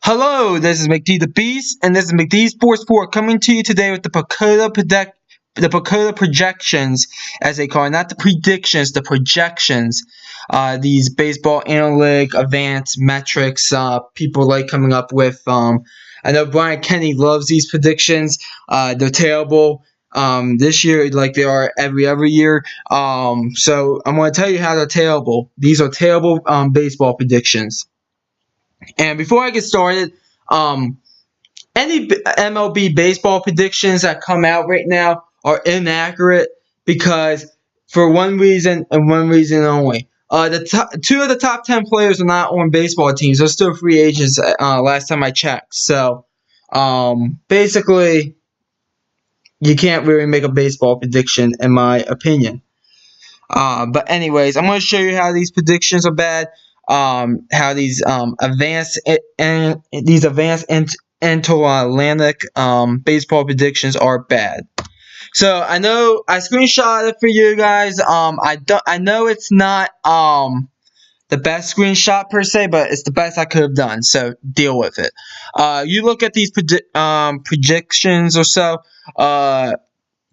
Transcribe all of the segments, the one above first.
Hello, this is McD the Beast, and this is McD Sports 4 coming to you today with the Pecota projections, as they call it, not the predictions, the projections. These baseball analytic advanced metrics people like coming up with. I know Brian Kenny loves these predictions. They're terrible. This year, like they are every other year. So I'm going to tell you how they're terrible. These are terrible baseball predictions. And before I get started, any MLB baseball predictions that come out right now are inaccurate because for one reason and one reason only. Two of the top 10 players are not on baseball teams. They're still free agents last time I checked. So, basically, you can't really make a baseball prediction, in my opinion. But anyways, I'm going to show you how these predictions are bad. How these advanced intergalactic baseball predictions are bad. So I know I screenshot it for you guys. I know it's not the best screenshot per se, but it's the best I could have done. So deal with it. You look at these predictions or so.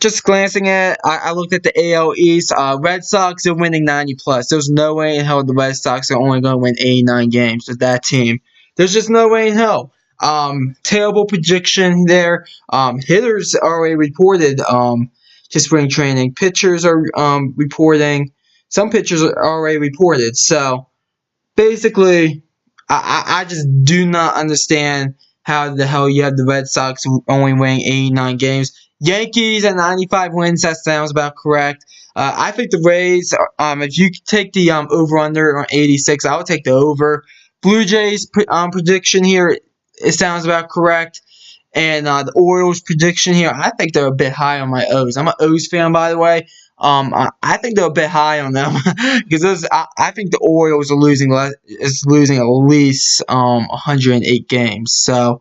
Just glancing at it, I looked at the AL East. Red Sox are winning 90+. There's no way in hell the Red Sox are only going to win 89 games with that team. There's just no way in hell. Terrible prediction there. Hitters already reported to spring training. Pitchers are reporting. Some pitchers are already reported. So, basically, I just do not understand how the hell you have the Red Sox only winning 89 games. Yankees at 95 wins, that sounds about correct. I think the Rays, if you take the over-under on 86, I would take the over. Blue Jays prediction here, it sounds about correct. And the Orioles prediction here, I think they're a bit high on my O's. I'm an O's fan, by the way. I think they're a bit high on them because I think the Orioles are losing at least 108 games. So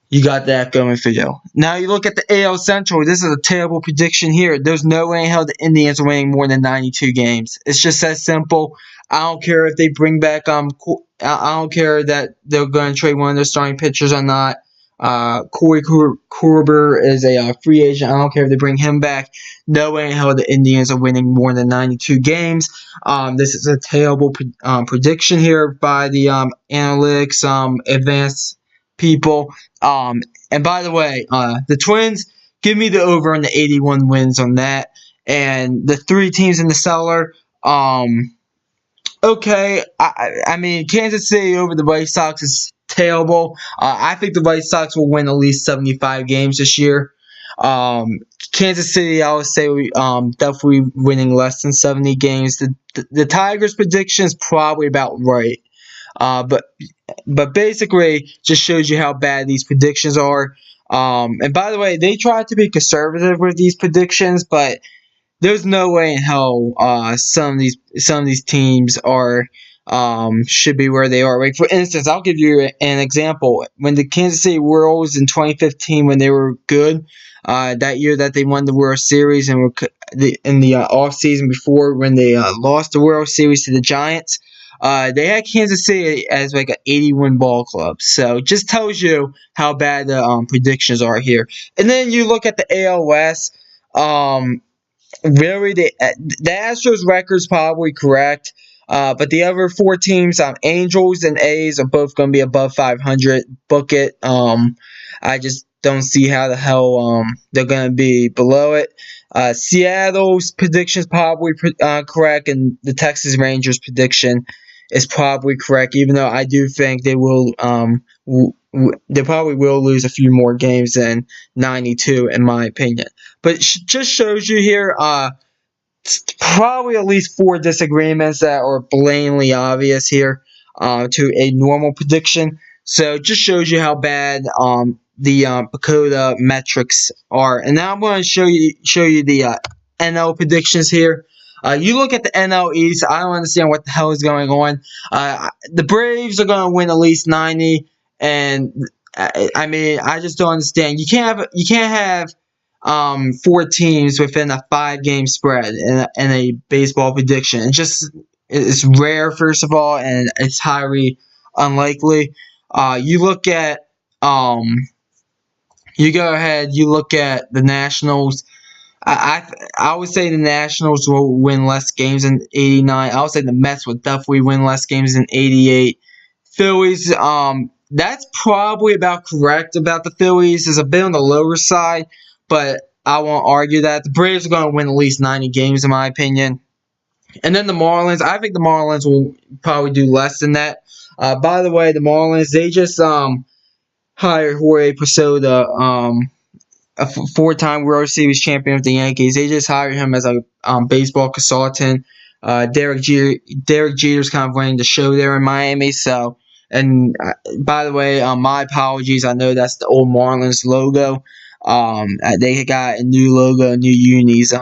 you got that going for you. Now you look at the AL Central. This is a terrible prediction here. There's no way in hell the Indians are winning more than 92 games. It's just that simple. I don't care if they bring back I don't care that they're going to trade one of their starting pitchers or not. Corey Kluber is a free agent. I don't care if they bring him back. No way in hell the Indians are winning more than 92 games. This is a terrible prediction here by the analytics advanced people. And by the way, the Twins, give me the over on the 81 wins on that. And the three teams in the cellar, okay. I mean, Kansas City over the White Sox is terrible. I think the White Sox will win at least 75 games this year. Kansas City, I would say, definitely winning less than 70 games. The Tigers' prediction is probably about right. But basically, just shows you how bad these predictions are. And by the way, they try to be conservative with these predictions, but there's no way in hell some of these teams are should be where they are. Like for instance, I'll give you an example. When the Kansas City Royals in 2015, when they were good, that year that they won the World Series and were in the off season before when they lost the World Series to the Giants. They had Kansas City as like an 80-win ball club. So just tells you how bad the predictions are here. And then you look at the AL West. Really, the Astros record's probably correct. But the other four teams, Angels and A's, are both going to be above 500. Book it. I just don't see how the hell they're going to be below it. Seattle's prediction is probably correct, and the Texas Rangers prediction is probably correct, even though I do think they will they probably will lose a few more games than 92 in my opinion. But just shows you here probably at least 4 disagreements that are blatantly obvious here to a normal prediction. So just shows you how bad the Pecota metrics are. And now I'm going to show you the NL predictions here. You look at the NL East, I don't understand what the hell is going on. The Braves are going to win at least 90, and I mean, I just don't understand. You can't have 4 teams within a 5-game spread in a baseball prediction. It's rare, first of all, and it's highly unlikely. You look at you go ahead. You look at the Nationals. I would say the Nationals will win less games in '89. I would say the Mets will definitely win less games in '88. Phillies, that's probably about correct about the Phillies. Is a bit on the lower side, but I won't argue that. The Braves are going to win at least 90 games in my opinion. And then the Marlins, I think the Marlins will probably do less than that. By the way, the Marlins, they just hired Jorge Pecota, a four-time World Series champion with the Yankees. They just hired him as a baseball consultant. Derek Jeter's kind of running the show there in Miami. So, and by the way, my apologies. I know that's the old Marlins logo. They got a new logo, new unis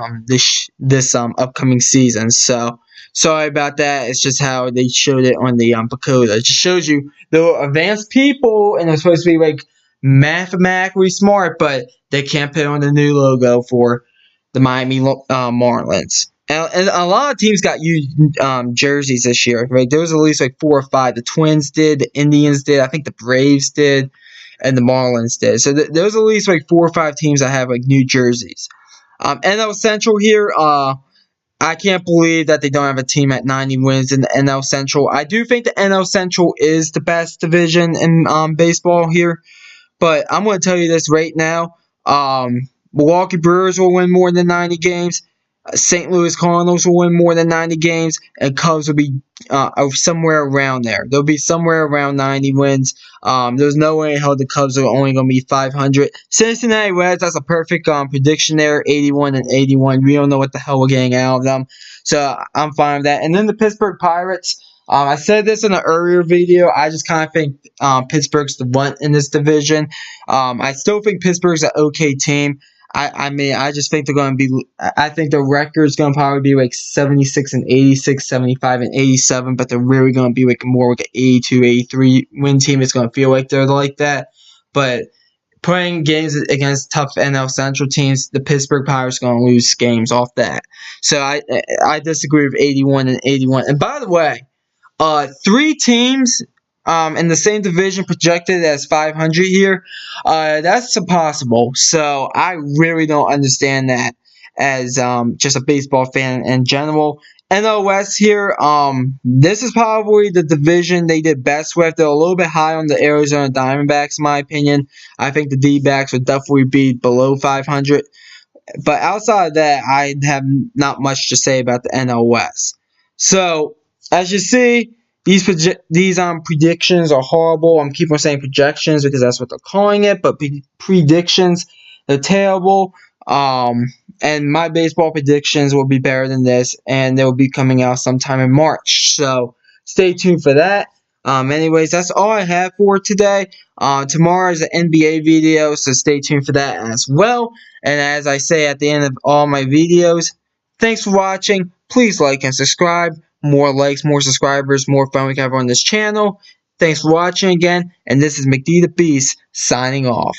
this upcoming season. So sorry about that. It's just how they showed it on the Pecota. It just shows you they're advanced people and they're supposed to be like mathematically smart, but they can't put on the new logo for the Miami Marlins. And a lot of teams got used jerseys this year. Right? There was at least like 4 or 5. The Twins did, the Indians did, I think the Braves did, and the Marlins did. So there was at least like 4 or 5 teams that have like new jerseys. NL Central here, I can't believe that they don't have a team at 90 wins in the NL Central. I do think the NL Central is the best division in baseball here. But I'm going to tell you this right now. Milwaukee Brewers will win more than 90 games. St. Louis Cardinals will win more than 90 games. And Cubs will be somewhere around there. They'll be somewhere around 90 wins. There's no way in hell the Cubs are only going to be 500. Cincinnati Reds, that's a perfect prediction there. 81 and 81. We don't know what the hell we're getting out of them. So I'm fine with that. And then the Pittsburgh Pirates. I said this in an earlier video. I just kind of think Pittsburgh's the one in this division. I still think Pittsburgh's an okay team. I just think they're going to be. I think the record's going to probably be like 76 and 86, 75 and 87, but they're really going to be like more like an 82, 83 win team. It's going to feel like they're like that. But playing games against tough NL Central teams, the Pittsburgh Pirates are going to lose games off that. So I disagree with 81 and 81. And by the way, 3 teams in the same division projected as 500 here. That's impossible. So I really don't understand that as just a baseball fan in general. NL West here, this is probably the division they did best with. They're a little bit high on the Arizona Diamondbacks, in my opinion. I think the D-backs would definitely be below 500. But outside of that, I have not much to say about the NL West. So, as you see, these predictions are horrible. I'm keep on saying projections because that's what they're calling it, but predictions, they're terrible. And my baseball predictions will be better than this, and they will be coming out sometime in March. So stay tuned for that. Anyways, that's all I have for today. Tomorrow is an NBA video, so stay tuned for that as well. And as I say at the end of all my videos, thanks for watching. Please like and subscribe. More likes, more subscribers, more fun we can have on this channel. Thanks for watching again, and this is McD the Beast signing off.